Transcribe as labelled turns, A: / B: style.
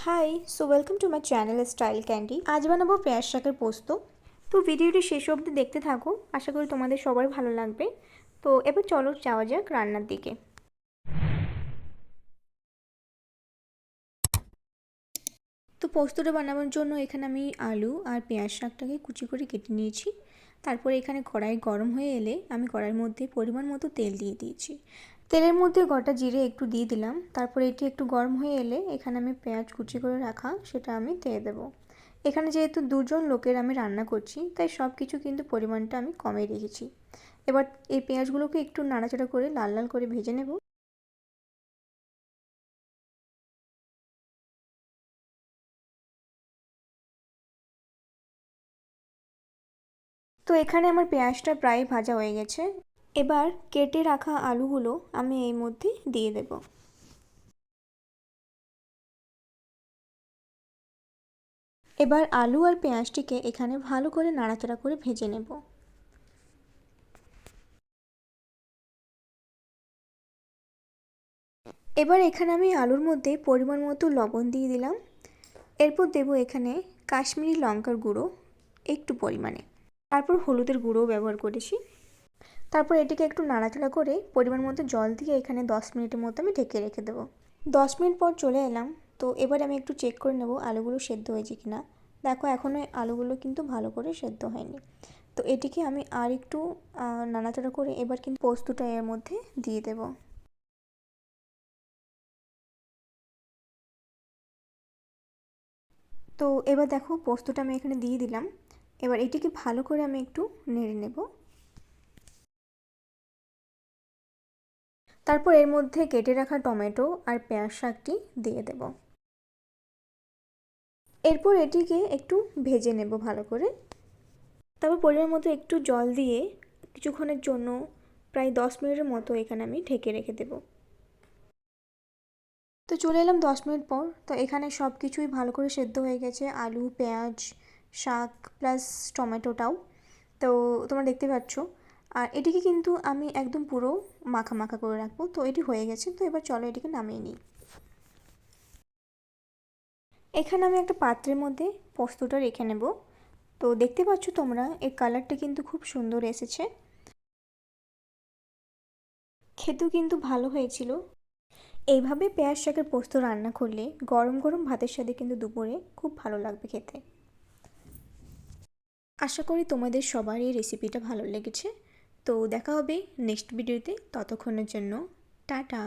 A: High, so welcome to my channel style candy. আজ বানাবো পেঁয়াজ শাকের পোস্ত। তো ভিডিওটি শেষ অবধি দেখতে থাকো, আশা করি তোমাদের সবার ভালো লাগবে। তো এবার চলো যাওয়া যাক রান্নার দিকে। তো পোস্তটা বানানোর জন্য এখানে আমি আলু আর পেঁয়াজ শাকটাকে কুচি করে কেটে নিয়েছি। তারপরে এখানে কড়াই গরম হয়ে এলে আমি কড়াইয়ের মধ্যে পরিমাণ মতো তেল দিয়ে দিয়েছি। তেলের মধ্যে গোটা জিরে একটু দিয়ে দিলাম। তারপরে এটি একটু গরম হয়ে এলে এখানে আমি পেঁয়াজ কুচি করে রাখা সেটা আমি দিয়ে দেবো। এখানে যেহেতু দুজন লোকের আমি রান্না করছি, তাই সব কিছু কিন্তু পরিমাণটা আমি কমে রেখেছি। এবার এই পেঁয়াজগুলোকে একটু নাড়াচাড়া করে লাল লাল করে ভেজে নেব। তো এখানে আমার পেঁয়াজটা প্রায় ভাজা হয়ে গেছে। এবার কেটে রাখা আলুগুলো আমি এই মধ্যে দিয়ে দেব। এবার আলু আর পেঁয়াজটিকে এখানে ভালো করে নাড়াচাড়া করে ভেজে নেব। এবার এখানে আমি আলুর মধ্যে পরিমাণ মতো লবণ দিয়ে দিলাম। এরপর দেব এখানে কাশ্মীরি লঙ্কার গুঁড়ো একটু পরিমাণে, তারপর হলুদের গুঁড়োও ব্যবহার করেছি। তারপর এটিকে একটু নাড়াচাড়া করে পরিমাণ মতো জল দিয়ে এখানে 10 মিনিটের মতো আমি ঢেকে রেখে দেবো। 10 মিনিট পর চলে এলাম। তো এবার আমি একটু চেক করে নেব আলুগুলো সেদ্ধ হয়েছে কিনা। দেখো এখনও আলুগুলো কিন্তু ভালো করে সেদ্ধ হয়নি। তো এটিকে আমি আর একটু নাড়াচাড়া করে এবার কিন্তু পোস্তটা এর মধ্যে দিয়ে দেব। তো এবার দেখো পোস্তটা আমি এখানে দিয়ে দিলাম। এবার এটিকে ভালো করে আমি একটু নেড়ে নেব। তারপর এর মধ্যে কেটে রাখা টমেটো আর পেঁয়াজ শাকটি দিয়ে দেব। এরপর এটিকে একটু ভেজে নেব ভালো করে। তারপর পরিমাণ মতো একটু জল দিয়ে কিছুক্ষণের জন্য প্রায় 10 মিনিটের মতো এখানে আমি ঢেকে রেখে দেব। তো চলে এলাম 10 মিনিট পর। তো এখানে সব কিছুই ভালো করে সেদ্ধ হয়ে গেছে, আলু, পেঁয়াজ, শাক প্লাস টমেটোটাও। তো তোমরা দেখতে পাচ্ছ। আর এটিকে কিন্তু আমি একদম পুরো মাখা মাখা করে রাখবো। তো এটি হয়ে গেছে। তো এবার চলো এটিকে নামিয়ে নিই। এখানে আমি একটা পাত্রের মধ্যে পোস্তটা রেখে নেব। তো দেখতে পাচ্ছ তোমরা এর কালারটা কিন্তু খুব সুন্দর এসেছে, খেতেও কিন্তু ভালো হয়েছিল। এইভাবে পেঁয়াজ শাকের পোস্ত রান্না করলে গরম গরম ভাতের সাথে কিন্তু দুপুরে খুব ভালো লাগবে খেতে। আশা করি তোমাদের সবার এই রেসিপিটা ভালো লেগেছে। তো দেখা হবে নেক্সট ভিডিওতে, ততক্ষণের জন্য টাটা।